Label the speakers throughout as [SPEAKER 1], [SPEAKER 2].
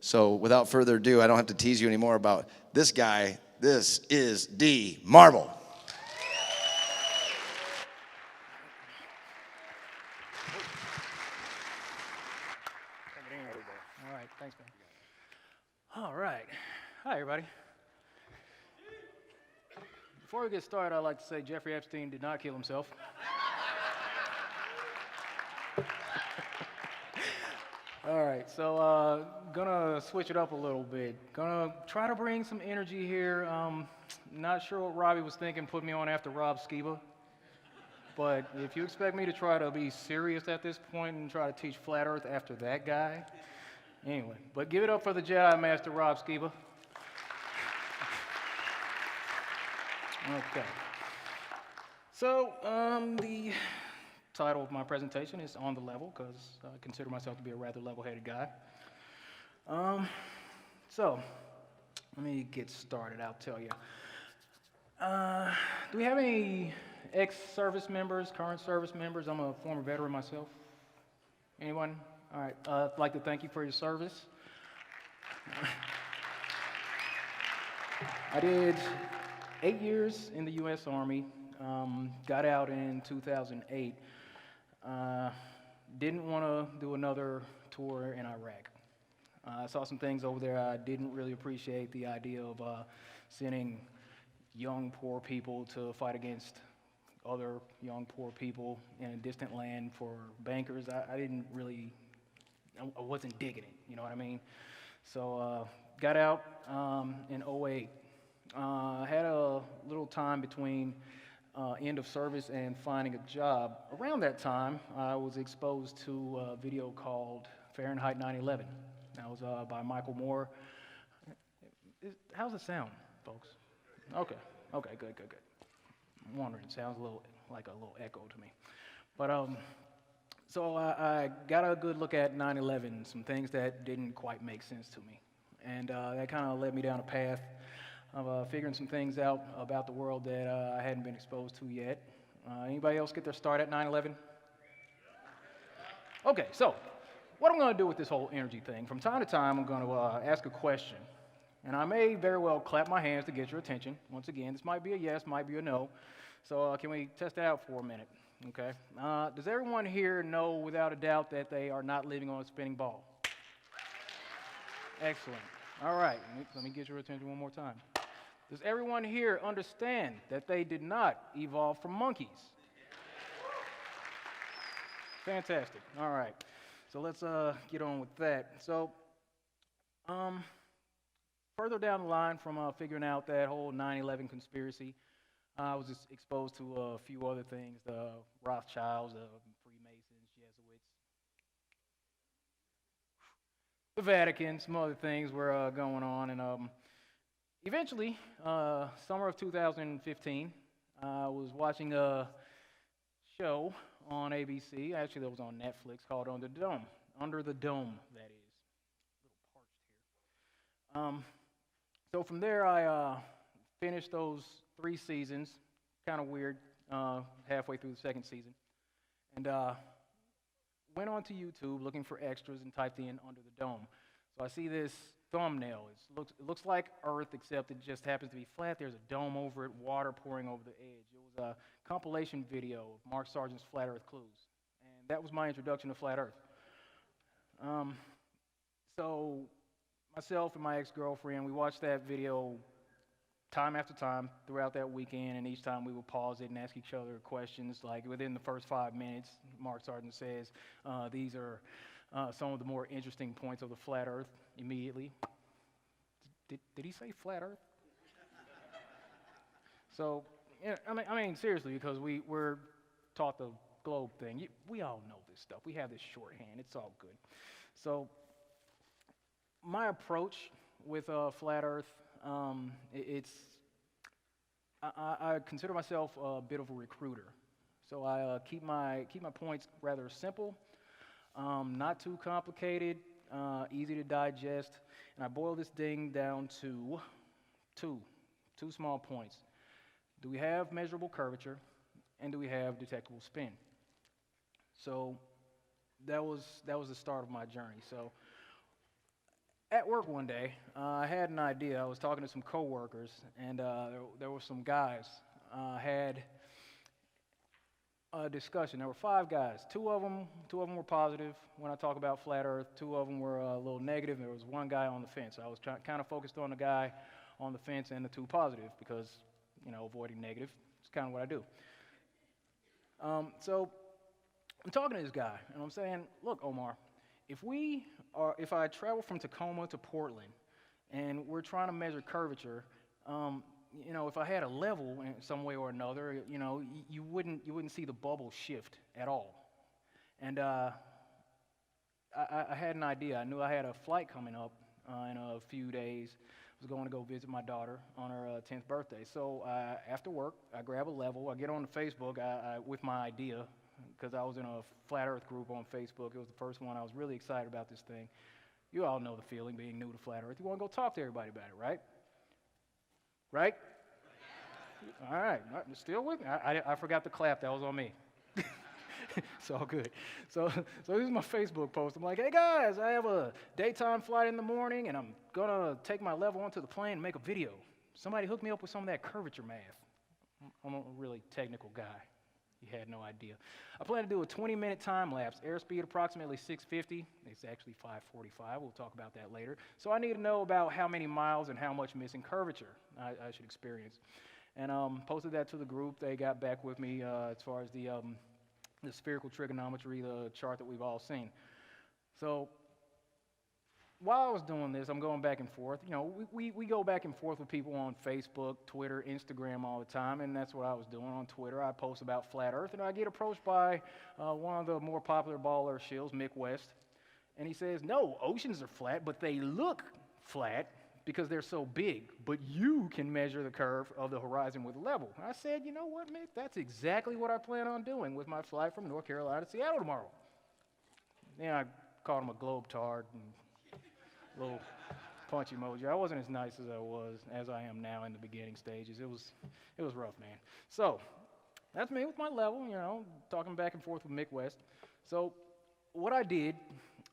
[SPEAKER 1] So without further ado, I don't have to tease you anymore about this guy. This is D. Marble.
[SPEAKER 2] All right, thanks, man. All right. Hi, everybody. Before we get started, I'd like to say Jeffrey Epstein did not kill himself. All right, so gonna switch it up a little bit. Gonna try to bring some energy here. Not sure what Robbie was thinking, put me on after Rob Skiba. But if you expect me to try to be serious at this point and try to teach flat earth after that guy, anyway. But give it up for the Jedi Master Rob Skiba. Okay. So the title of my presentation is On the Level, because I consider myself to be a rather level-headed guy. So let me get started, I'll tell you. Do we have any ex-service members, current service members? I'm a former veteran myself. Anyone? All right, I'd like to thank you for your service. I did 8 years in the U.S. Army, got out in 2008. Didn't want to do another tour in Iraq. I saw some things over there. I didn't really appreciate the idea of sending young, poor people to fight against other young, poor people in a distant land for bankers. I didn't really, I wasn't digging it, you know what I mean? So got out in 2008. I had a little time between end of service and finding a job. Around that time, I was exposed to a video called Fahrenheit 9/11. That was by Michael Moore. How's it sound, folks? Okay, good. I'm wondering, it sounds a little like a little echo to me. But so I got a good look at 9/11, some things that didn't quite make sense to me. And that kind of led me down a path of figuring some things out about the world that I hadn't been exposed to yet. Anybody else get their start at 9/11? Okay, so what I'm going to do with this whole energy thing, from time to time I'm going to ask a question. And I may very well clap my hands to get your attention. Once again, this might be a yes, might be a no. So can we test that out for a minute? Okay. Does everyone here know without a doubt that they are not living on a spinning ball? Excellent. All right, let me get your attention one more time. Does everyone here understand that they did not evolve from monkeys? Fantastic. All right. So let's get on with that. So further down the line from figuring out that whole 9/11 conspiracy, I was just exposed to a few other things, the Rothschilds, the Freemasons, Jesuits, the Vatican, some other things were going on. And eventually, summer of 2015, I was watching a show on ABC. Actually, that was on Netflix, called Under the Dome. Under the Dome, that is. A little parched here. So from there, I finished those 3 seasons. Kind of weird, halfway through the 2nd season. And went onto YouTube looking for extras and typed in Under the Dome. So I see this thumbnail. It looks like Earth, except it just happens to be flat. There's a dome over it, water pouring over the edge. It was a compilation video of Mark Sargent's Flat Earth Clues. And that was my introduction to Flat Earth. So myself and my ex-girlfriend, we watched that video time after time throughout that weekend, and each time we would pause it and ask each other questions. Like within the first 5 minutes, Mark Sargent says, these are some of the more interesting points of the flat earth immediately. Did he say flat earth? So, yeah, I mean seriously, because we're taught the globe thing. We all know this stuff. We have this shorthand. It's all good. So my approach with flat earth, I consider myself a bit of a recruiter. So I keep my points rather simple, not too complicated, easy to digest, and I boil this thing down to two small points. Do we have measurable curvature, and do we have detectable spin? So that was the start of my journey. So At work one day, I had an idea. I was talking to some coworkers, and there were some guys. Had a discussion. There were 5 guys. Two of them were positive when I talk about flat Earth. 2 of them were a little negative. There was 1 guy on the fence. I was kind of focused on the guy on the fence and the 2 positive because, avoiding negative is kind of what I do. So I'm talking to this guy, and I'm saying, look, Omar, if I travel from Tacoma to Portland, and we're trying to measure curvature, if I had a level in some way or another, you wouldn't see the bubble shift at all. And I had an idea. I knew I had a flight coming up in a few days. I was going to go visit my daughter on her 10th birthday. So after work, I grab a level. I get on Facebook with my idea, because I was in a flat Earth group on Facebook. It was the first one. I was really excited about this thing. You all know the feeling being new to flat Earth. You want to go talk to everybody about it, right? Right? All right. Still with me? I forgot to clap. That was on me. It's all good. So this is my Facebook post. I'm like, hey guys, I have a daytime flight in the morning, and I'm gonna take my level onto the plane and make a video. Somebody hook me up with some of that curvature math. I'm a really technical guy. You had no idea. I plan to do a 20-minute time lapse, airspeed approximately 650. It's actually 545. We'll talk about that later. So I need to know about how many miles and how much missing curvature I should experience. And posted that to the group. They got back with me as far as the spherical trigonometry, the chart that we've all seen. So while I was doing this, I'm going back and forth. We go back and forth with people on Facebook, Twitter, Instagram all the time, and that's what I was doing on Twitter. I post about flat Earth, and I get approached by one of the more popular baller shills, Mick West, and he says, no, oceans are flat, but they look flat because they're so big, but you can measure the curve of the horizon with level. I said, you know what, Mick, that's exactly what I plan on doing with my flight from North Carolina to Seattle tomorrow. Then I called him a globe-tard and little punch emoji. I wasn't as nice as I am now in the beginning stages. It was rough, man. So that's me with my level, talking back and forth with Mick West. So what I did,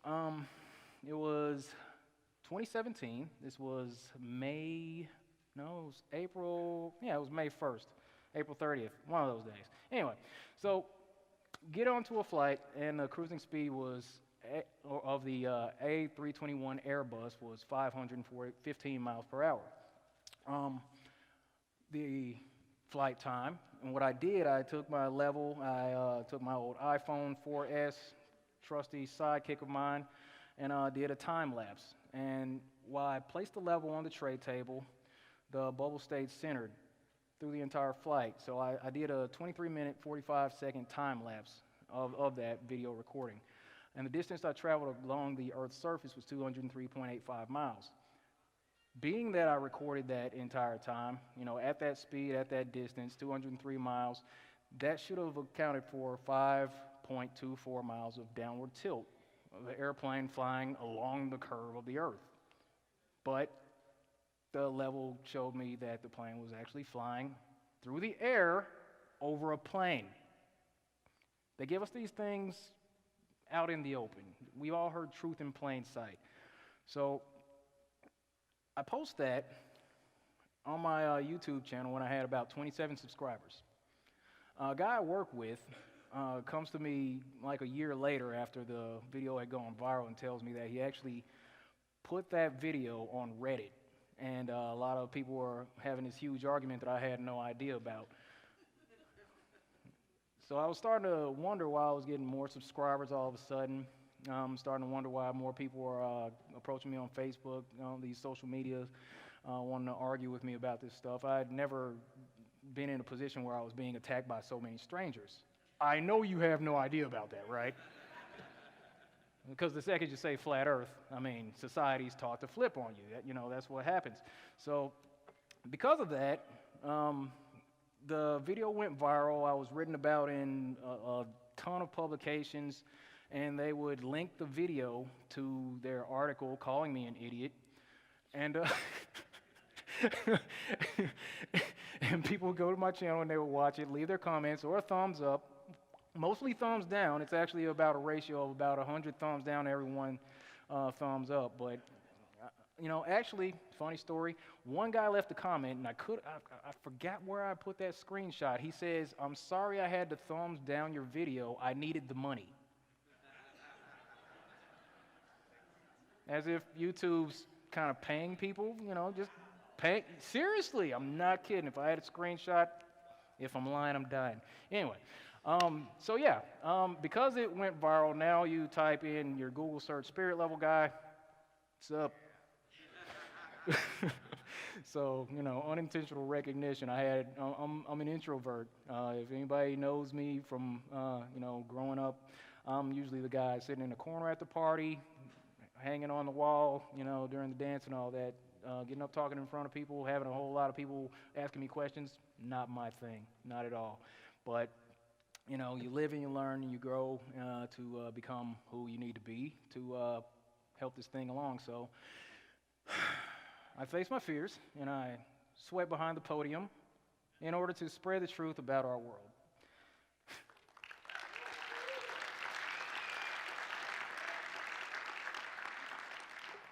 [SPEAKER 2] it was 2017. This was April. Yeah, it was May 1st, April 30th, one of those days. Anyway, so get onto a flight, and the cruising speed was of the A321 Airbus was 515 miles per hour. The flight time, and what I did, I took my level, I took my old iPhone 4S, trusty sidekick of mine, and did a time lapse. And while I placed the level on the tray table, the bubble stayed centered through the entire flight. So I did a 23-minute, 45-second time lapse of that video recording. And the distance I traveled along the Earth's surface was 203.85 miles. Being that I recorded that entire time, at that speed, at that distance, 203 miles, that should have accounted for 5.24 miles of downward tilt of the airplane flying along the curve of the Earth. But the level showed me that the plane was actually flying through the air over a plane. They give us these things out in the open. We've all heard truth in plain sight. So I post that on my YouTube channel when I had about 27 subscribers. A guy I work with comes to me like a year later after the video had gone viral and tells me that he actually put that video on Reddit. And a lot of people were having this huge argument that I had no idea about. So I was starting to wonder why I was getting more subscribers all of a sudden. Starting to wonder why more people were approaching me on Facebook, these social media, wanting to argue with me about this stuff. I had never been in a position where I was being attacked by so many strangers. I know you have no idea about that, right? Because the second you say flat Earth, society's taught to flip on you. That's what happens. So because of that, the video went viral. I was written about in a ton of publications, and they would link the video to their article calling me an idiot. And and people would go to my channel and they would watch it, leave their comments or a thumbs up, mostly thumbs down. It's actually about a ratio of about 100 thumbs down to every one thumbs up. But Actually, funny story. One guy left a comment, and I forgot where I put that screenshot. He says, "I'm sorry I had to thumbs down your video. I needed the money." As if YouTube's kind of paying people, just pay. Seriously, I'm not kidding. If I had a screenshot, if I'm lying, I'm dying. Anyway, because it went viral, now you type in your Google search spirit level guy. What's up? So, unintentional recognition. I'm an introvert. If anybody knows me from, growing up, I'm usually the guy sitting in the corner at the party, hanging on the wall, during the dance and all that. Getting up talking in front of people, having a whole lot of people asking me questions, not my thing, not at all. But, you live and you learn and you grow to become who you need to be to help this thing along. So I face my fears and I sweat behind the podium in order to spread the truth about our world.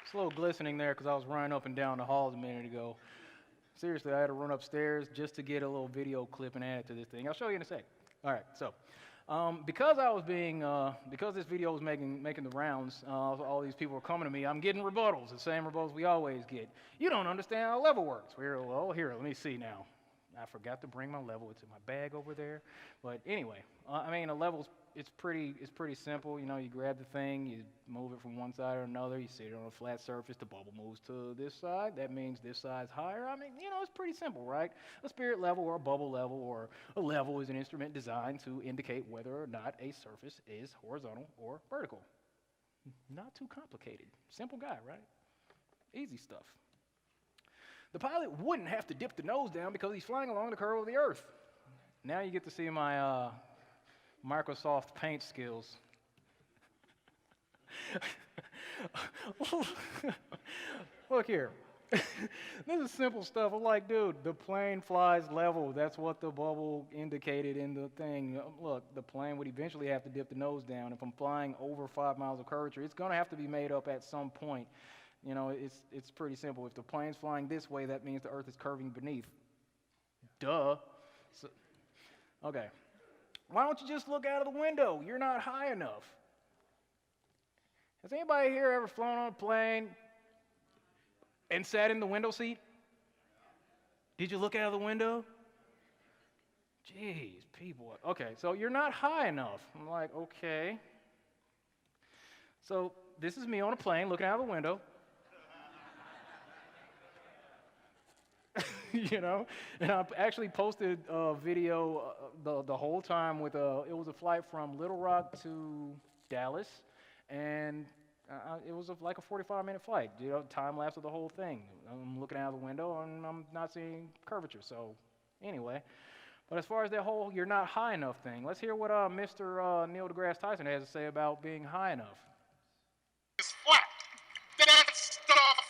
[SPEAKER 2] It's a little glistening there because I was running up and down the halls a minute ago. Seriously, I had to run upstairs just to get a little video clip and add it to this thing. I'll show you in a sec. All right, so because this video was making the rounds, all these people were coming to me. I'm getting rebuttals, the same rebuttals we always get. You don't understand how level works. Here, let me see now. I forgot to bring my level. It's in my bag over there. But anyway, a level's it's pretty simple. You grab the thing, you move it from one side or another. You sit it on a flat surface. The bubble moves to this side. That means this side's higher. It's pretty simple, right? A spirit level or a bubble level or a level is an instrument designed to indicate whether or not a surface is horizontal or vertical. Not too complicated. Simple guy, right? Easy stuff. The pilot wouldn't have to dip the nose down because he's flying along the curve of the Earth. Now you get to see my Microsoft Paint skills. Look here. This is simple stuff. I'm like, dude, the plane flies level. That's what the bubble indicated in the thing. Look, the plane would eventually have to dip the nose down. If I'm flying over 5 miles of curvature, it's going to have to be made up at some point. It's pretty simple. If the plane's flying this way, that means the Earth is curving beneath. Duh. Okay. Why don't you just look out of the window? You're not high enough. Has anybody here ever flown on a plane and sat in the window seat? Did you look out of the window? Jeez, people. Okay, so you're not high enough. I'm like, okay. So this is me on a plane looking out of the window. And I actually posted a video the whole time with it was a flight from Little Rock to Dallas, and it was like a 45-minute flight. Time lapse of the whole thing. I'm looking out the window and I'm not seeing curvature. So anyway, but as far as that whole "you're not high enough" thing, let's hear what Mr. Neil deGrasse Tyson has to say about being high enough.
[SPEAKER 3] It's flat. That stuff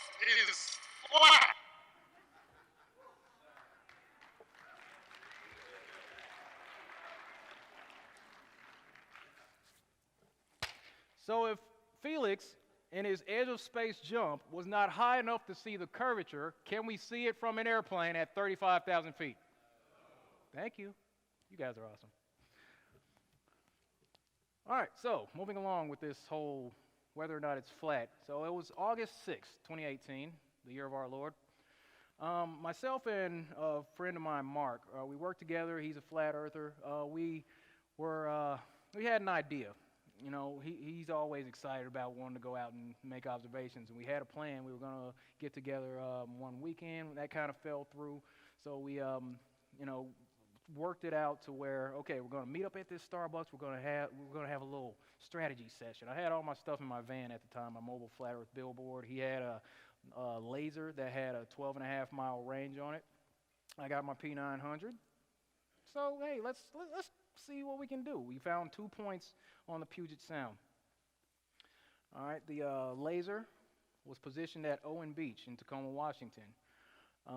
[SPEAKER 3] is flat.
[SPEAKER 2] So if Felix, in his edge of space jump, was not high enough to see the curvature, can we see it from an airplane at 35,000 feet? Thank you. You guys are awesome. All right, so moving along with this whole whether or not it's flat. So it was August 6th, 2018, the year of our Lord. Myself and a friend of mine, Mark, we worked together. He's a flat earther. We had an idea. He's always excited about wanting to go out and make observations, and we had a plan. We were going to get together one weekend. That kind of fell through, so we, worked it out to where, okay, we're going to meet up at this Starbucks. We're going to have a little strategy session. I had all my stuff in my van at the time, my mobile flat earth billboard. He had a laser that had a 12.5-mile range on it. I got my P900. So hey, let's see what we can do. We found 2 points on the Puget Sound. All right, the laser was positioned at Owen Beach in Tacoma, Washington.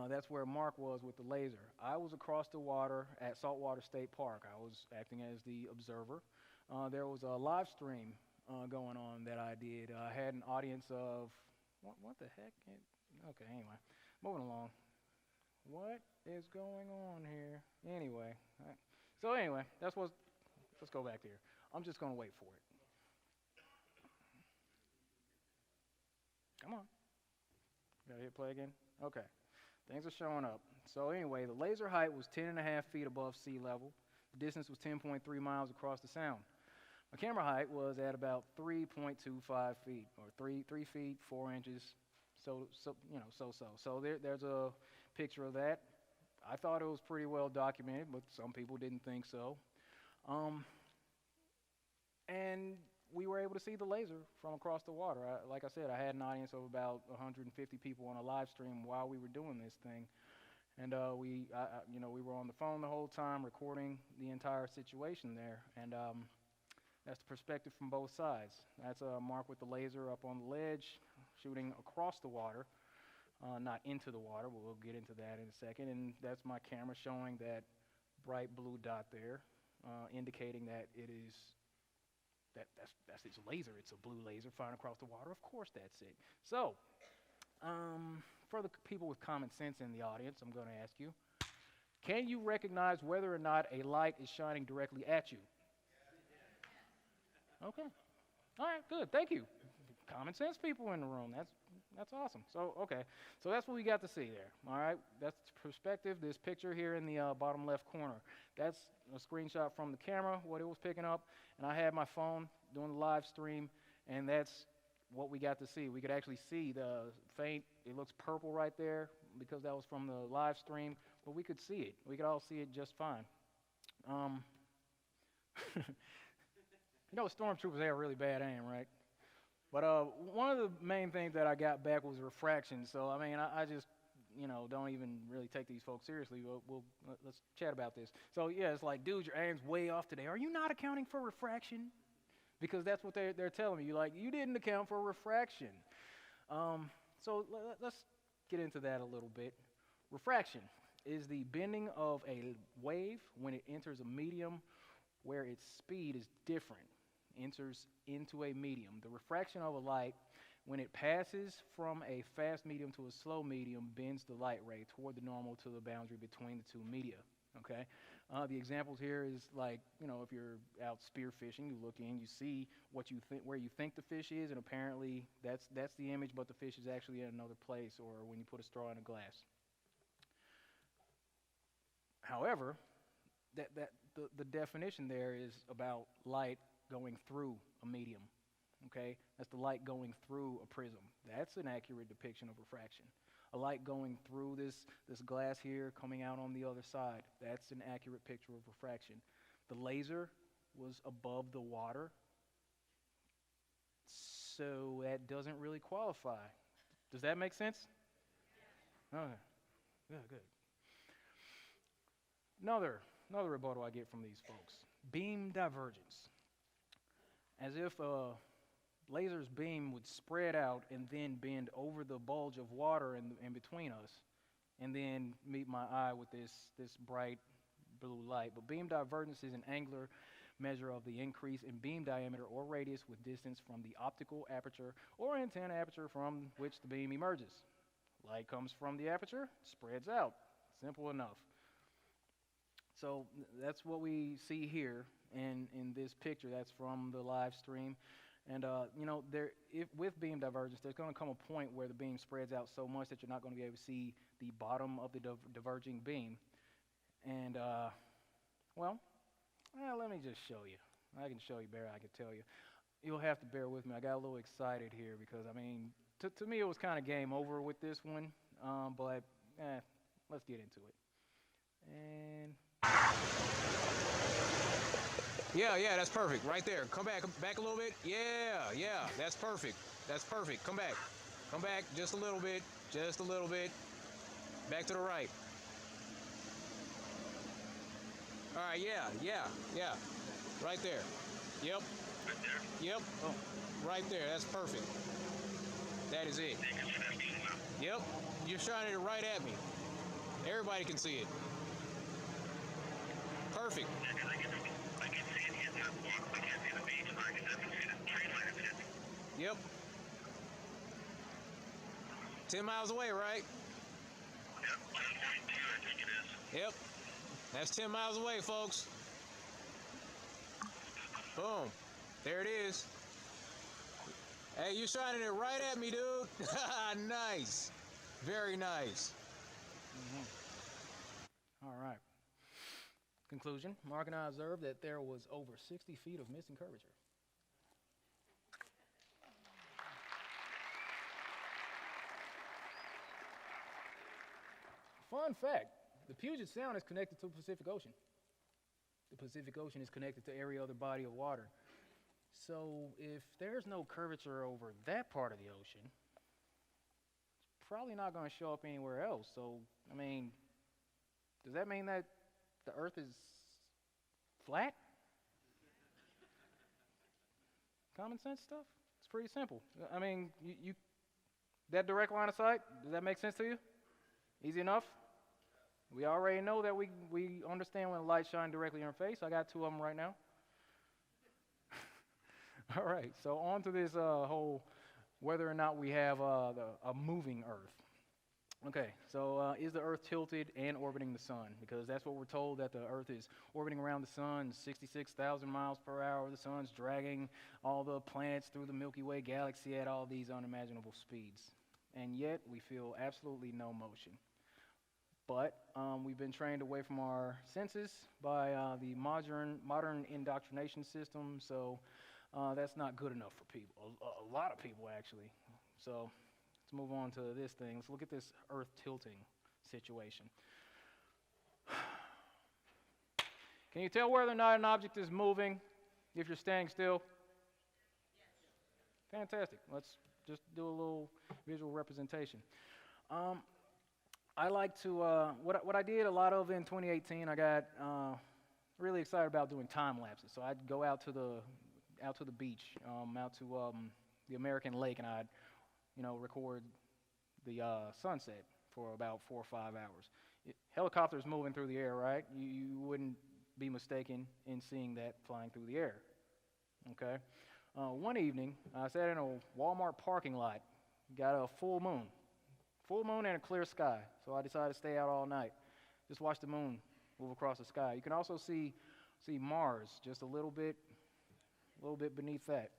[SPEAKER 2] That's where Mark was with the laser. I was across the water at Saltwater State Park. I was acting as the observer. There was a live stream going on that I did. I had an audience of What the heck? Okay, anyway, moving along. What is going on here? Anyway, so anyway, let's go back there. I'm just gonna wait for it. Come on. Gotta hit play again? Okay. Things are showing up. So anyway, the laser height was 10.5 feet above sea level. The distance was 10.3 miles across the sound. My camera height was at about 3.25 feet, or 3 feet 4 inches. So. So there's a picture of that. I thought it was pretty well documented, but some people didn't think so. And we were able to see the laser from across the water. Like I said, I had an audience of about 150 people on a live stream while we were doing this thing. And we were on the phone the whole time recording the entire situation there. And that's the perspective from both sides. That's Mark with the laser up on the ledge, shooting across the water, not into the water. We'll get into that in a second. And that's my camera showing that bright blue dot there, indicating that it is that's its laser. It's a blue laser flying across the water. Of course, that's it. So, for the people with common sense in the audience, I'm going to ask you: can you recognize whether or not a light is shining directly at you? Okay. All right. Good. Thank you. Common sense people in the room. That's awesome. So okay. So that's what we got to see there. All right. That's the perspective. This picture here in the bottom left corner. That's a screenshot from the camera, what it was picking up, and I had my phone doing the live stream, and that's what we got to see. We could actually see the faint. It looks purple right there because that was from the live stream, but we could see it. We could all see it just fine. You know, stormtroopers, they have really bad aim, right? But one of the main things that I got back was refraction. So, I mean, I just, don't even really take these folks seriously. Let's chat about this. So, yeah, it's like, dude, your aim's way off today. Are you not accounting for refraction? Because that's what they're telling me. You're like, you didn't account for refraction. So let's get into that a little bit. Refraction is the bending of a wave when it enters a medium where its speed is different. Enters into a medium. The refraction of a light, when it passes from a fast medium to a slow medium, bends the light ray toward the normal to the boundary between the two media. Okay? The examples here is like, if you're out spearfishing, you look in, you see what you think, where you think the fish is, and apparently that's the image, but the fish is actually in another place, or when you put a straw in a glass. However, the definition there is about light going through a medium, okay? That's the light going through a prism. That's an accurate depiction of refraction. A light going through this glass here, coming out on the other side, that's an accurate picture of refraction. The laser was above the water, so that doesn't really qualify. Does that make sense? Okay, good. Another rebuttal I get from these folks. Beam divergence. As if a laser's beam would spread out and then bend over the bulge of water in between us, and then meet my eye with this bright blue light. But beam divergence is an angular measure of the increase in beam diameter or radius with distance from the optical aperture or antenna aperture from which the beam emerges. Light comes from the aperture, spreads out. Simple enough. So that's what we see here in this picture. That's from the live stream. And, with beam divergence, there's going to come a point where the beam spreads out so much that you're not going to be able to see the bottom of the diverging beam. And, let me just show you. I can show you better, I can tell you. You'll have to bear with me. I got a little excited here because, to me it was kind of game over with this one. But let's get into it. And... Yeah, that's perfect. Right there. Come back a little bit. Yeah, that's perfect. Come back just a little bit. Back to the right. All right, yeah. Right there. Yep.
[SPEAKER 3] Right there.
[SPEAKER 2] Yep. Oh, right there. That's perfect. That is it. Yep. You're shining it right at me. Everybody can see it. Perfect.
[SPEAKER 3] Yeah, because I can see it in that box. I can't see the beach. I can definitely see the tree line.
[SPEAKER 2] Yep.
[SPEAKER 4] 10 miles away, right?
[SPEAKER 3] Yep, 10.2, I think it is.
[SPEAKER 4] Yep. That's 10 miles away, folks. Boom. There it is. Hey, you're shining it right at me, dude. Nice. Very nice.
[SPEAKER 2] All right. Conclusion. Mark and I observed that there was over 60 feet of missing curvature. Fun fact, the Puget Sound is connected to the Pacific Ocean. The Pacific Ocean is connected to every other body of water. So if there's no curvature over that part of the ocean, it's probably not going to show up anywhere else. So, I mean, does that mean that the Earth is flat? Common sense stuff? It's pretty simple. I mean, that direct line of sight, does that make sense to you? Easy enough? We already know that we understand when the light shines directly in our face. I got two of them right now. All right, so on to this whole whether or not we have a moving Earth. Okay, so is the Earth tilted and orbiting the sun? Because that's what we're told, that the Earth is orbiting around the sun 66,000 miles per hour. The sun's dragging all the planets through the Milky Way galaxy at all these unimaginable speeds. And yet we feel absolutely no motion. But we've been trained away from our senses by the modern indoctrination system, so that's not good enough for people, a lot of people actually. So let's move on to this thing. Let's look at this Earth tilting situation. Can you tell whether or not an object is moving if you're standing still? Yes. Fantastic. Let's just do a little visual representation. I like to, what I did a lot of in 2018, I got really excited about doing time lapses. So I'd go out to the beach, out to the American lake, and I'd, record the sunset for about 4 or 5 hours. Helicopters moving through the air, right? You wouldn't be mistaken in seeing that flying through the air. Okay. One evening, I sat in a Walmart parking lot, got a full moon and a clear sky. So I decided to stay out all night, just watch the moon move across the sky. You can also see Mars just a little bit beneath that.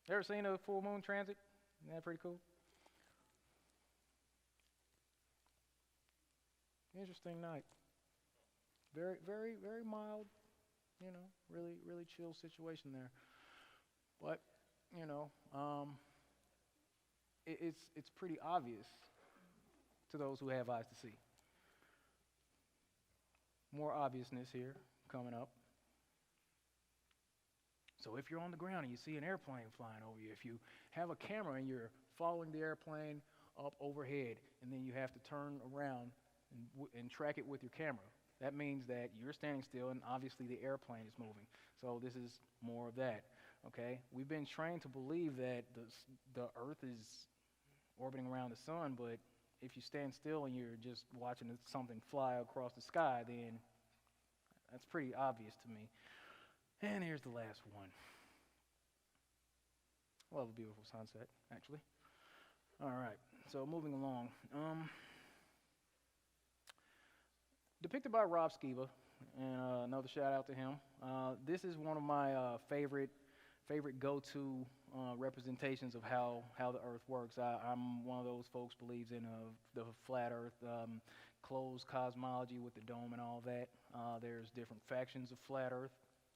[SPEAKER 2] Ever seen a full moon transit? Isn't that pretty cool? Interesting night. Very, very, very mild, really, really chill situation there. But, it's pretty obvious to those who have eyes to see. More obviousness here coming up. So if you're on the ground and you see an airplane flying over you, if you have a camera and you're following the airplane up overhead, and then you have to turn around and track it with your camera, that means that you're standing still and obviously the airplane is moving. So this is more of that, okay? We've been trained to believe that the Earth is orbiting around the sun, but if you stand still and you're just watching something fly across the sky, then that's pretty obvious to me. And here's the last one. Love a beautiful sunset, actually. All right, so moving along. Depicted by Rob Skiba, and another shout out to him. This is one of my favorite go-to representations of how the Earth works. I'm one of those folks believes in the flat Earth, closed cosmology with the dome and all that. There's different factions of flat Earth.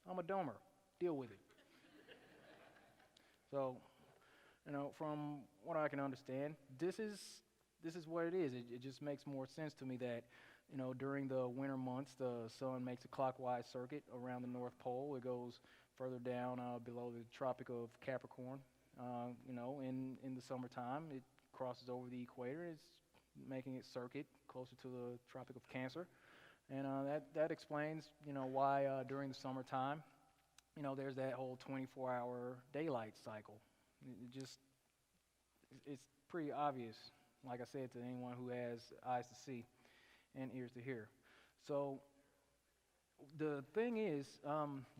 [SPEAKER 2] I'm a domer. Deal with it. So, from what I can understand, this is what it is. It just makes more sense to me that, during the winter months, the sun makes a clockwise circuit around the North Pole. It goes further down below the Tropic of Capricorn. In the summertime, it crosses over the equator. It's making its circuit closer to the Tropic of Cancer. And that explains, why during the summertime, there's that whole 24-hour daylight cycle. It's pretty obvious, like I said, to anyone who has eyes to see and ears to hear. So the thing is,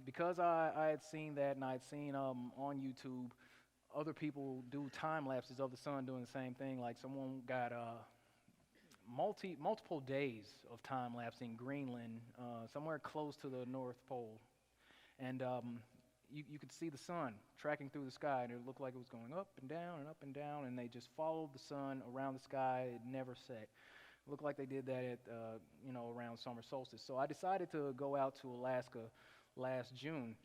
[SPEAKER 2] because I had seen that, and I had seen on YouTube other people do time lapses of the sun doing the same thing. Like someone got multiple days of time lapse in Greenland, somewhere close to the North Pole, and you could see the sun tracking through the sky, and it looked like it was going up and down and up and down, and they just followed the sun around the sky. It never set. It looked like they did that at around summer solstice. So I decided to go out to Alaska last June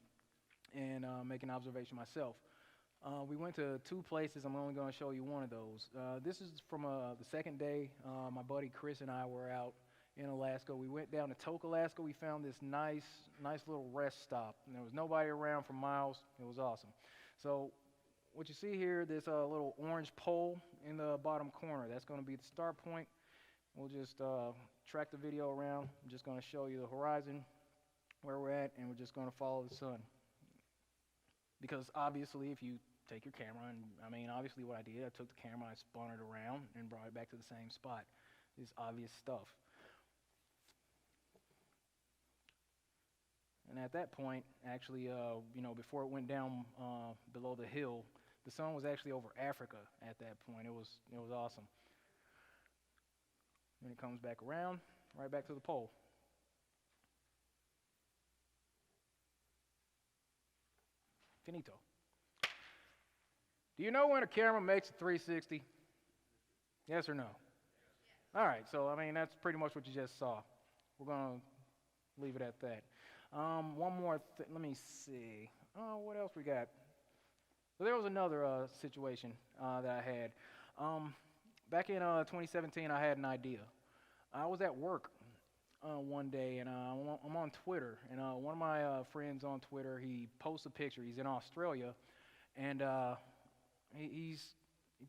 [SPEAKER 2] and make an observation myself. We went to 2 places. I'm only going to show you one of those. This is from the second day. My buddy Chris and I were out in Alaska. We went down to Tok, Alaska. We found this nice little rest stop, and there was nobody around for miles. It was awesome. So what you see here, this little orange pole in the bottom corner, that's going to be the start point. We'll just track the video around. I'm just going to show you the horizon, where we're at, and we're just going to follow the sun. Because obviously, if you take your camera, and I mean, obviously what I did, I took the camera, I spun it around, and brought it back to the same spot. It's obvious stuff. And at that point, actually, before it went down below the hill, the sun was actually over Africa at that point. It was awesome. Then it comes back around, right back to the pole. Finito. Do you know when a camera makes a 360? Yes or no? Yes. All right, so I mean, that's pretty much what you just saw. We're going to leave it at that. One more thing, let me see. What else we got? So there was another situation that I had. Back in 2017, I had an idea. I was at work one day, and I'm on Twitter, and one of my friends on Twitter, he posts a picture. He's in Australia, and he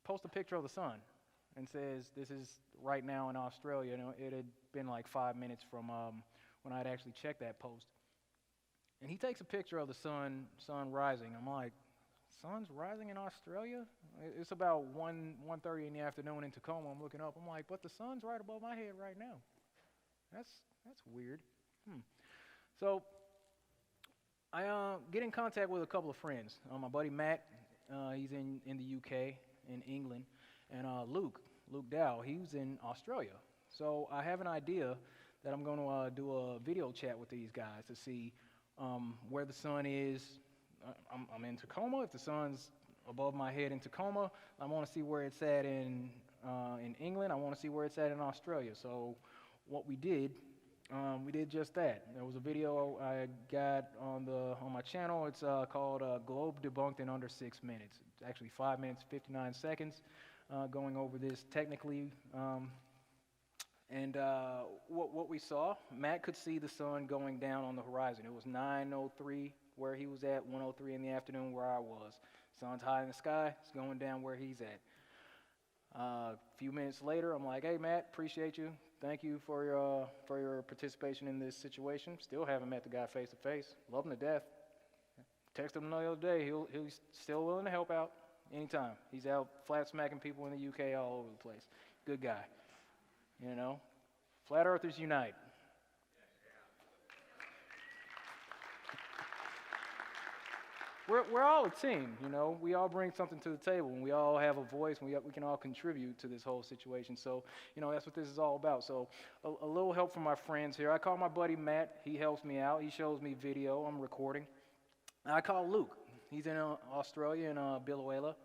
[SPEAKER 2] posts a picture of the sun and says, "This is right now in Australia." It had been like 5 minutes from when I'd actually checked that post. And he takes a picture of the sun rising. I'm like, sun's rising in Australia? It's about 1:30 in the afternoon in Tacoma. I'm looking up. I'm like, but the sun's right above my head right now. That's weird. So I get in contact with a couple of friends. My buddy Matt, he's in the UK, in England, and Luke Dow, he's in Australia. So I have an idea that I'm going to do a video chat with these guys to see where the sun is. I'm in Tacoma. If the sun's above my head in Tacoma, I want to see where it's at in England. I want to see where it's at in Australia. So what we did just that. There was a video I got on my channel. It's called Globe Debunked in Under 6 minutes. It's actually 5 minutes, 59 seconds, going over this technically. And what we saw, Matt could see the sun going down on the horizon. It was 9:03 where he was at, 1:03 in the afternoon where I was. Sun's high in the sky, it's going down where he's at. A few minutes later, I'm like, "Hey Matt, appreciate you. Thank you for your participation in this situation." Still haven't met the guy face to face. Love him to death. Texted him the other day. He's still willing to help out anytime. He's out flat smacking people in the UK all over the place. Good guy. You know, Flat Earthers unite. We're all a team, you know. We all bring something to the table, and we all have a voice, and we can all contribute to this whole situation. So, you know, that's what this is all about. So, a little help from my friends here. I call my buddy Matt. He helps me out. He shows me video. I'm recording. And I call Luke. He's in Australia, in Biloela,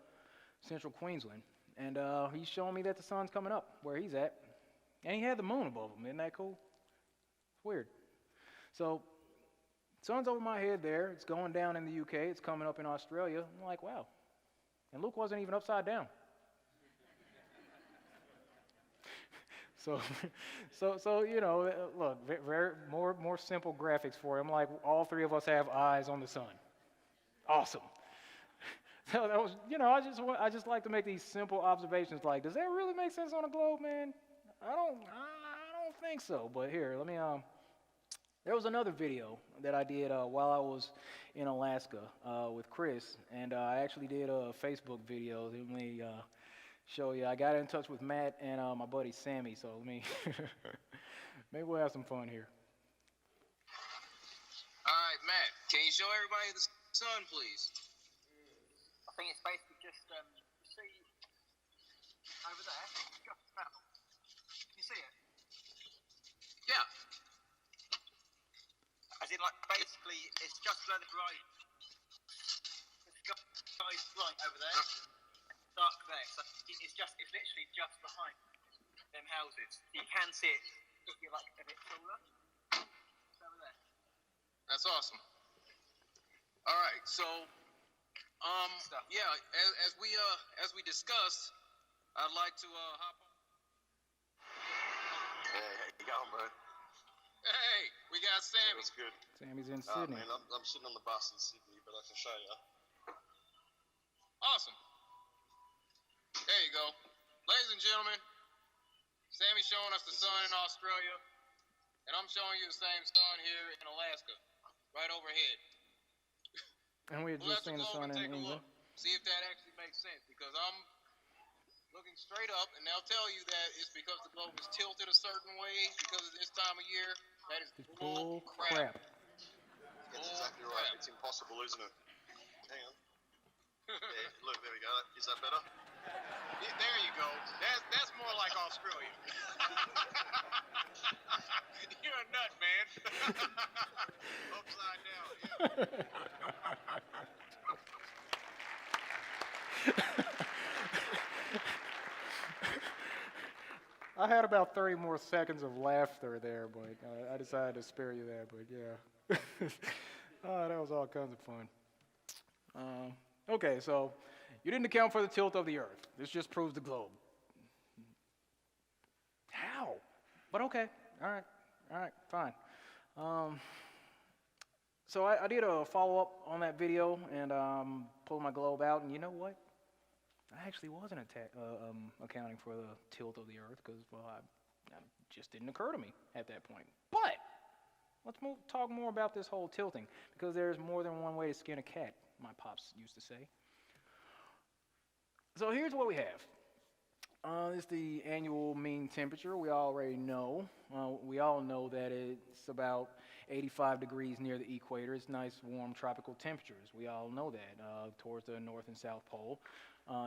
[SPEAKER 2] central Queensland. And he's showing me that the sun's coming up where he's at. And he had the moon above him. Isn't that cool? It's weird. So, sun's over my head there. It's going down in the UK. It's coming up in Australia. I'm like, wow. And Luke wasn't even upside down. So you know, look, very more simple graphics for him. Like, all three of us have eyes on the sun. Awesome. So that was, you know, I just like to make these simple observations. Like, does that really make sense on a globe, man? I don't think so. But here, let me. There was another video that I did while I was in Alaska with Chris, and I actually did a Facebook video. Let me show you. I got in touch with Matt and my buddy Sammy, so let me, maybe we'll have some fun here.
[SPEAKER 5] All right, Matt, can you show everybody the sun, please? think it's basically just, you see over there, can you see it?
[SPEAKER 6] Yeah.
[SPEAKER 5] As in, like, basically, it's just below the horizon. The sky's bright over there, dark there. So it's literally just behind them houses. You can see it if you're like a bit taller. It's over there.
[SPEAKER 6] That's awesome. All right, so yeah, as we discussed, I'd like to hop on.
[SPEAKER 7] Hey, how you going, bro?
[SPEAKER 6] Hey, we got Sammy.
[SPEAKER 7] That's good.
[SPEAKER 2] Sammy's in
[SPEAKER 7] Oh,
[SPEAKER 2] Sydney.
[SPEAKER 7] man, I'm sitting on the bus in Sydney, but I can show you.
[SPEAKER 6] Awesome. There you go. Ladies and gentlemen, Sammy's showing us the sun in Australia, and I'm showing you the same sun here in Alaska, right overhead.
[SPEAKER 2] And we had
[SPEAKER 6] We'll
[SPEAKER 2] just
[SPEAKER 6] have to
[SPEAKER 2] seen the
[SPEAKER 6] go over
[SPEAKER 2] sun
[SPEAKER 6] and
[SPEAKER 2] in
[SPEAKER 6] take a
[SPEAKER 2] England.
[SPEAKER 6] look, see if that actually makes sense, because I'm looking straight up, and they'll tell you that it's because the globe is tilted a certain way because of this time of year. That is
[SPEAKER 2] It's bull crap.
[SPEAKER 7] That's exactly right. It's impossible, isn't it? Hang on. Yeah, look, there we go. Is that better?
[SPEAKER 6] Yeah, there you go. That's more like Australia. You're a nut, man. Upside down. Yeah.
[SPEAKER 2] I had about 30 more seconds of laughter there, but I decided to spare you that, but yeah. Oh, that was all kinds of fun. Okay, so you didn't account for the tilt of the Earth. This just proves the globe. How? But okay, all right, fine. So I did a follow-up on that video and pulled my globe out, and you know what? I actually wasn't accounting for the tilt of the Earth because, well, it just didn't occur to me at that point. But let's talk more about this whole tilting because there's more than one way to skin a cat, my pops used to say. So here's what we have. This is the annual mean temperature. We already know. We all know that it's about 85 degrees near the equator. It's nice, warm, tropical temperatures. We all know that. Towards the North and South Pole,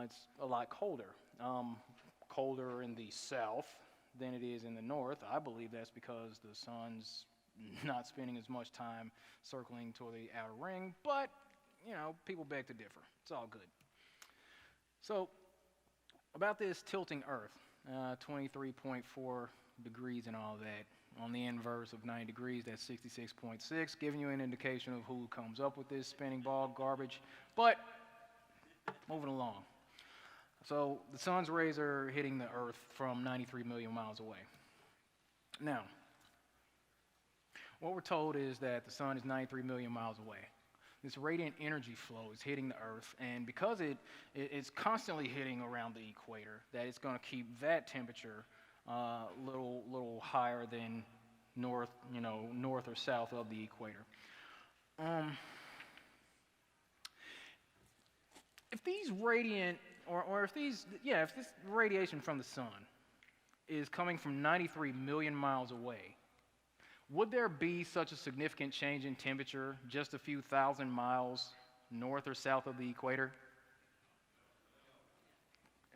[SPEAKER 2] it's a lot colder. Colder in the south than it is in the north. I believe that's because the sun's not spending as much time circling toward the outer ring, but, you know, people beg to differ. It's all good. So, about this tilting Earth, 23.4 degrees and all that. On the inverse of 90 degrees, that's 66.6, giving you an indication of who comes up with this spinning ball garbage. But, moving along. So, the sun's rays are hitting the Earth from 93 million miles away. Now, what we're told is that the sun is 93 million miles away. This radiant energy flow is hitting the Earth, and because it's constantly hitting around the equator, that it's going to keep that temperature a little higher than north or south of the equator. If these radiant, or if this radiation from the sun is coming from 93 million miles away, would there be such a significant change in temperature just a few thousand miles north or south of the equator?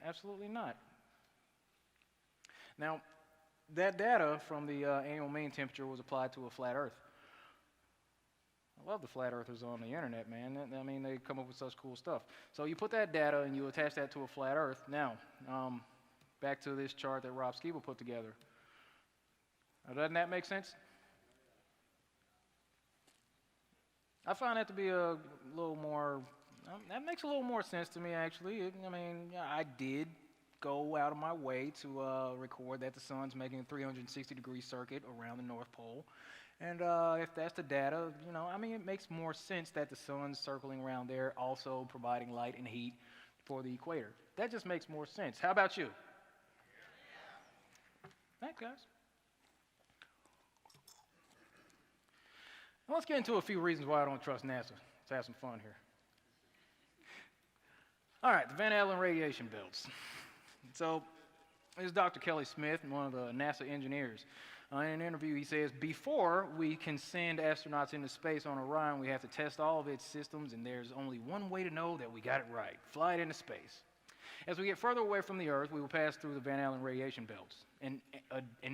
[SPEAKER 2] Absolutely not. Now, that data from the annual mean temperature was applied to a flat Earth. I love the flat earthers on the internet, man. I mean, they come up with such cool stuff. So you put that data and you attach that to a flat Earth. Now, back to this chart that Rob Skeeble put together. Doesn't that make sense? I find that to be a little more, that makes a little more sense to me, actually. I mean, I did go out of my way to record that the sun's making a 360-degree circuit around the North Pole. And if that's the data, I mean, it makes more sense that the sun's circling around there, also providing light and heat for the equator. That just makes more sense. How about you? Thanks, guys. Now let's get into a few reasons why I don't trust NASA. Let's have some fun here. All right, the Van Allen radiation belts. So, this is Dr. Kelly Smith, one of the NASA engineers. In an interview, he says, before we can send astronauts into space on Orion, we have to test all of its systems, and there's only one way to know that we got it right: fly it into space. As we get further away from the Earth, we will pass through the Van Allen radiation belts, an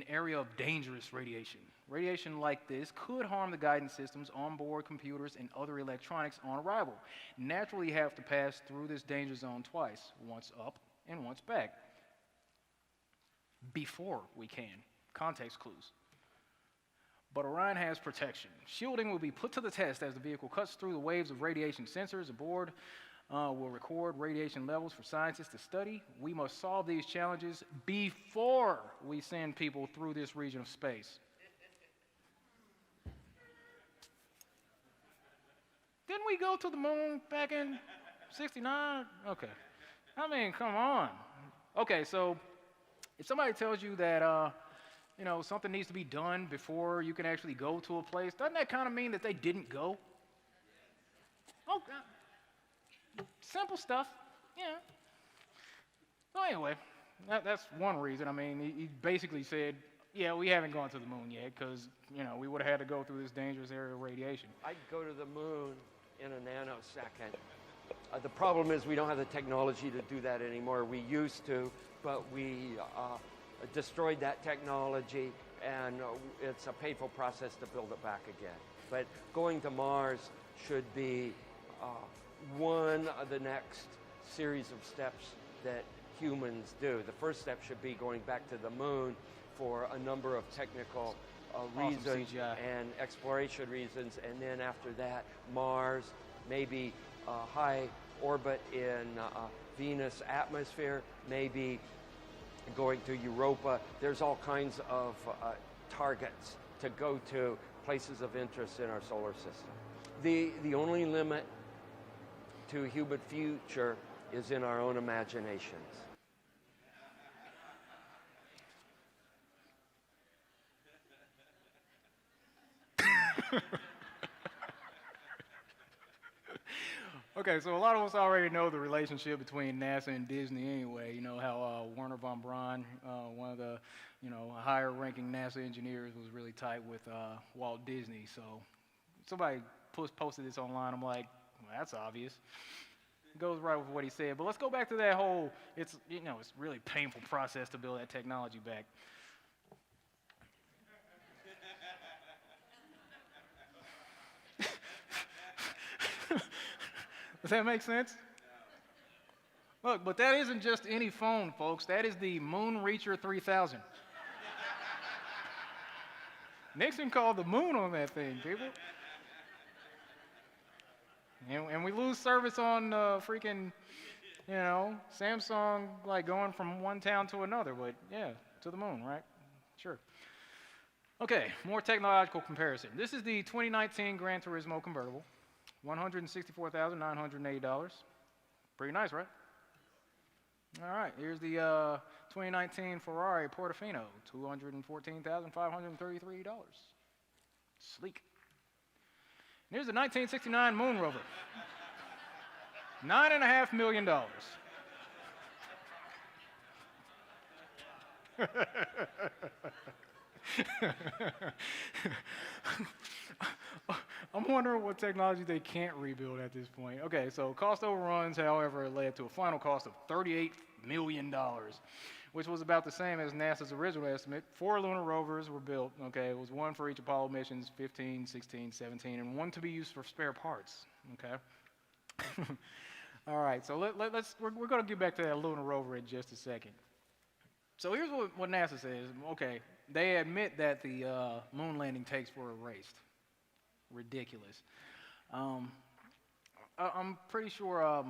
[SPEAKER 2] area of dangerous radiation. Radiation like this could harm the guidance systems, onboard computers, and other electronics on arrival. Naturally, you have to pass through this danger zone twice, once up and once back. Before we can. Context clues. But Orion has protection. Shielding will be put to the test as the vehicle cuts through the waves of radiation. Sensors aboard will record radiation levels for scientists to study. We must solve these challenges before we send people through this region of space. Didn't we go to the moon back in '69? Okay. I mean, come on. Okay, so if somebody tells you that something needs to be done before you can actually go to a place, doesn't that kind of mean that they didn't go? Oh, simple stuff, yeah. So anyway, that's one reason. I mean, he basically said, yeah, we haven't gone to the moon yet because, we would have had to go through this dangerous area of radiation.
[SPEAKER 8] I'd go to the moon in a nanosecond. The problem is we don't have the technology to do that anymore. We used to, but we destroyed that technology, and it's a painful process to build it back again. But going to Mars should be one of the next series of steps that humans do. The first step should be going back to the moon for a number of technical reasons and exploration reasons, and then after that, Mars, maybe high orbit in Venus atmosphere, maybe going to Europa. There's all kinds of targets to go to, places of interest in our solar system. The only limit to human future is in our own imaginations.
[SPEAKER 2] Okay, so a lot of us already know the relationship between NASA and Disney anyway. You know how Werner von Braun, one of the higher-ranking NASA engineers, was really tight with Walt Disney. So somebody posted this online. I'm like, well, that's obvious. It goes right with what he said. But let's go back to that whole, it's really painful process to build that technology back. Does that make sense? Look, but that isn't just any phone, folks. That is the Moon Reacher 3000. Nixon called the moon on that thing, people. And we lose service on freaking, Samsung, like going from one town to another. But yeah, to the moon, right? Sure. Okay, more technological comparison. This is the 2019 Gran Turismo convertible. $164,980. Pretty nice, right? All right, here's the 2019 Ferrari Portofino, $214,533. Sleek. And here's the 1969 Moon Rover, $9.5 million. I'm wondering what technology they can't rebuild at this point. Okay, so cost overruns, however, led to a final cost of $38 million, which was about the same as NASA's original estimate. 4 lunar rovers were built, okay? It was one for each Apollo missions, 15, 16, 17, and one to be used for spare parts, okay? All right, so we're going to get back to that lunar rover in just a second. So here's what NASA says. Okay, they admit that the moon landing tapes were erased. Ridiculous. I'm pretty sure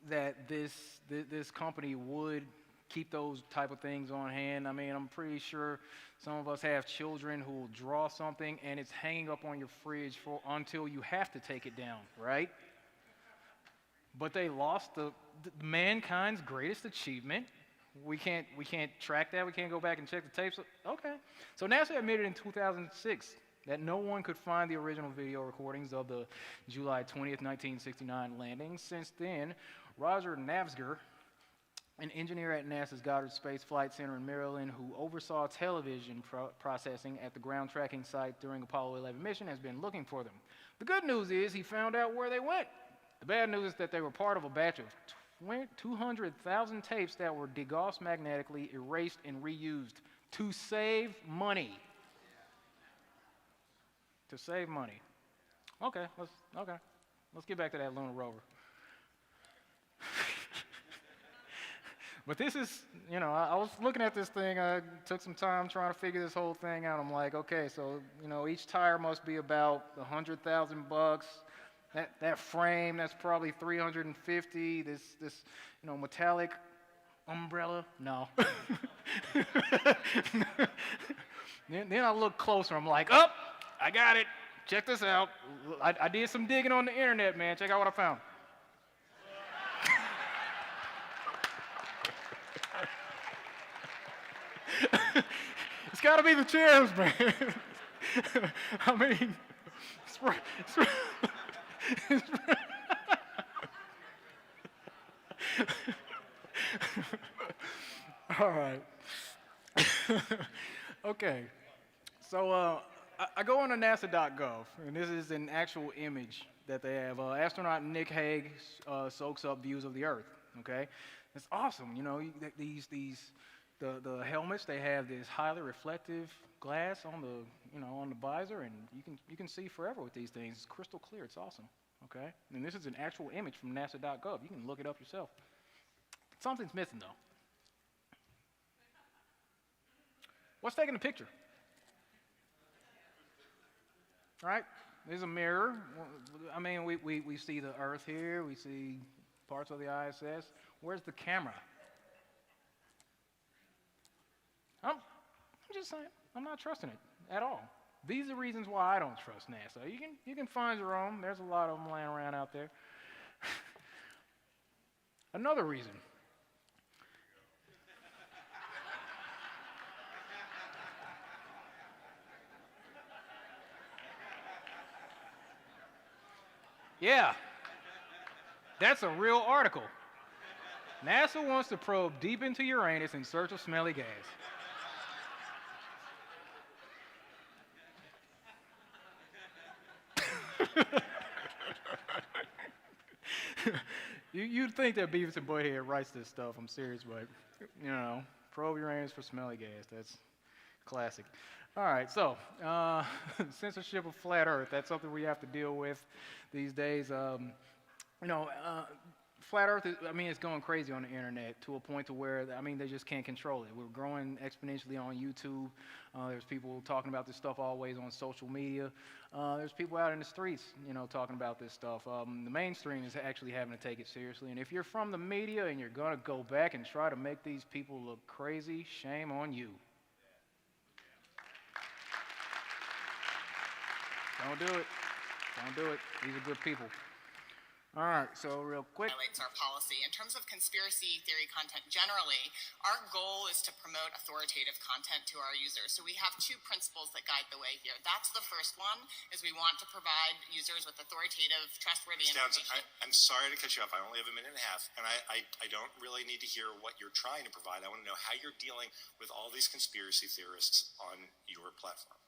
[SPEAKER 2] that this company would keep those type of things on hand. I mean, I'm pretty sure some of us have children who will draw something and it's hanging up on your fridge until you have to take it down, right? But they lost the mankind's greatest achievement. We can't track that. We can't go back and check the tapes. Okay. So NASA admitted in 2006 that no one could find the original video recordings of the July 20th, 1969 landing. Since then, Roger Navsger an engineer at NASA's Goddard Space Flight Center in Maryland who oversaw television processing at the ground tracking site during Apollo 11 mission, has been looking for them. The good news is he found out where they went. The bad news is that they were part of a batch of 200,000 tapes that were degaussed magnetically, erased, and reused to save money. To save money. Okay, let's get back to that lunar rover. But this is, you know, I was looking at this thing, I took some time trying to figure this whole thing out. I'm like, okay, so, you know, each tire must be about $100,000. That frame, that's probably $350. This, you know, metallic umbrella, no. Then I look closer, I'm like, oh, I got it. Check this out. I did some digging on the internet, man. Check out what I found. It's got to be the chairs, man. I mean, all right. Okay. So I go on to NASA.gov, and this is an actual image that they have. Astronaut Nick Hague soaks up views of the Earth. Okay, it's awesome. You know, the helmets, they have this highly reflective glass on the visor, and you can see forever with these things. It's crystal clear. It's awesome. Okay, and this is an actual image from NASA.gov. You can look it up yourself. Something's missing though. What's taking the picture? Right? There's a mirror. I mean, we see the Earth here. We see parts of the ISS. Where's the camera? I'm just saying, I'm not trusting it at all. These are reasons why I don't trust NASA. You can find your own. There's a lot of them laying around out there. Another reason. Yeah, that's a real article. NASA wants to probe deep into Uranus in search of smelly gas. You'd think that Beavis and Butthead writes this stuff, I'm serious, but, you know, probe Uranus for smelly gas, that's classic. All right, so censorship of flat Earth, that's something we have to deal with these days. Flat Earth, it's going crazy on the internet to a point to where, they just can't control it. We're growing exponentially on YouTube. There's people talking about this stuff always on social media. There's people out in the streets, talking about this stuff. The mainstream is actually having to take it seriously. And if you're from the media and you're going to go back and try to make these people look crazy, shame on you. Don't do it. Don't do it. These are good people. All right, so real quick.
[SPEAKER 9] Violates our policy. In terms of conspiracy theory content generally, our goal is to promote authoritative content to our users. So we have two principles that guide the way here. That's the first one, is we want to provide users with authoritative, trustworthy information.
[SPEAKER 7] I'm sorry to cut you off. I only have a minute and a half, and I don't really need to hear what you're trying to provide. I want to know how you're dealing with all these conspiracy theorists on your platform.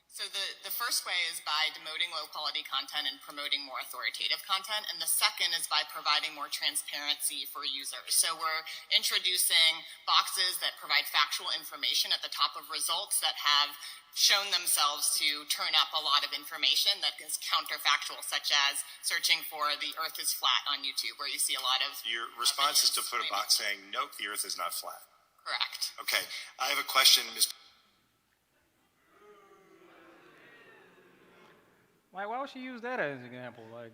[SPEAKER 9] So the first way is by demoting low-quality content and promoting more authoritative content, and the second is by providing more transparency for users. So we're introducing boxes that provide factual information at the top of results that have shown themselves to turn up a lot of information that is counterfactual, such as searching for the Earth is flat on YouTube, where you see a lot of
[SPEAKER 7] Your response is to put a box saying, nope, the Earth is not flat.
[SPEAKER 9] Correct.
[SPEAKER 7] Okay, I have a question, Ms.
[SPEAKER 2] Why would she use that as an example? Like,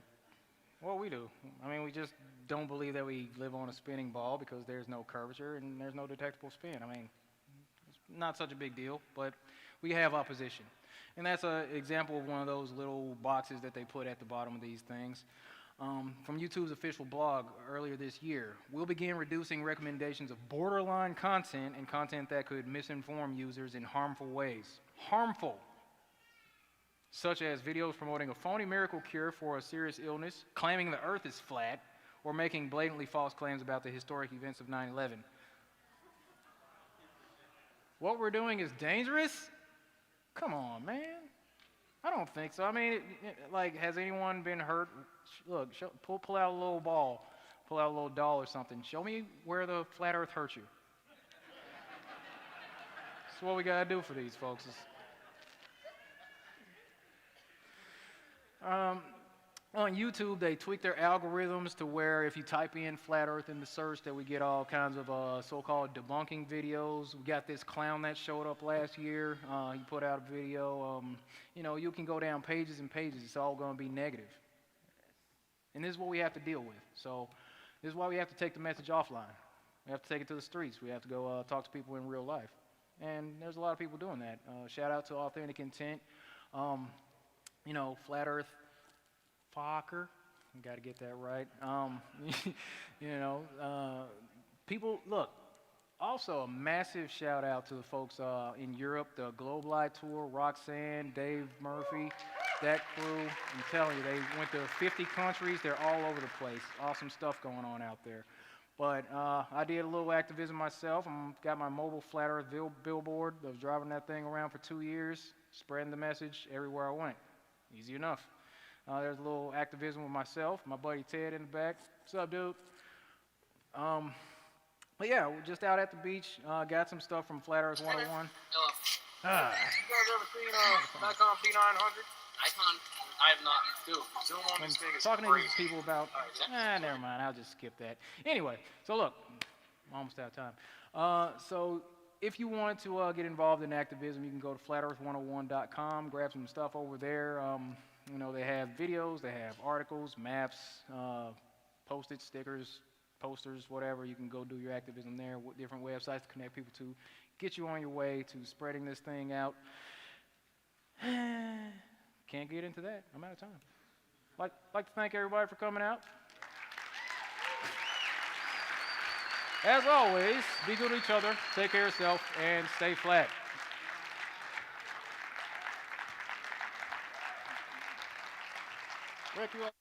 [SPEAKER 2] what we do? We just don't believe that we live on a spinning ball because there's no curvature and there's no detectable spin. It's not such a big deal, but we have opposition. And that's an example of one of those little boxes that they put at the bottom of these things. From YouTube's official blog earlier this year, we'll begin reducing recommendations of borderline content and content that could misinform users in harmful ways. Harmful. Such as videos promoting a phony miracle cure for a serious illness, claiming the Earth is flat, or making blatantly false claims about the historic events of 9/11. What we're doing is dangerous? Come on, man. I don't think so. I mean, like, has anyone been hurt? Look, pull out a little ball, pull out a little doll or something. Show me where the flat earth hurt you. That's what we gotta do for these folks. On YouTube, they tweak their algorithms to where if you type in flat earth in the search, that we get all kinds of so-called debunking videos. We got this clown that showed up last year. He put out a video. You know, you can go down pages and pages. It's all going to be negative. And this is what we have to deal with. So this is why we have to take the message offline. We have to take it to the streets. We have to go talk to people in real life. And there's a lot of people doing that. Shout out to Authentic Intent. You know, Flat Earth Fokker, got to get that right. You know, people, look, also a massive shout out to the folks in Europe, the Globelite Tour, Roxanne, Dave Murphy, that crew. I'm telling you, they went to 50 countries. They're all over the place. Awesome stuff going on out there. But I did a little activism myself. Got my mobile Flat Earth billboard. I was driving that thing around for 2 years, spreading the message everywhere I went. Easy enough. There's a little activism with myself, my buddy Ted in the back. What's up, dude? But yeah, we're just out at the beach. Got some stuff from Flat Earth 101.
[SPEAKER 6] You guys ever seen Nikon P900? Nikon, I have not. Dude, zoom on this thing is
[SPEAKER 2] talking
[SPEAKER 6] crazy.
[SPEAKER 2] to these people about, never mind, I'll just skip that. Anyway, so look, I'm almost out of time. So if you want to get involved in activism, you can go to flatearth101.com, grab some stuff over there. You know, they have videos, they have articles, maps, post-it stickers, posters, whatever. You can go do your activism there with different websites to connect people to, get you on your way to spreading this thing out. Can't get into that. I'm out of time. Like to thank everybody for coming out. As always, be good to each other, take care of yourself, and stay flat. Rick, you up?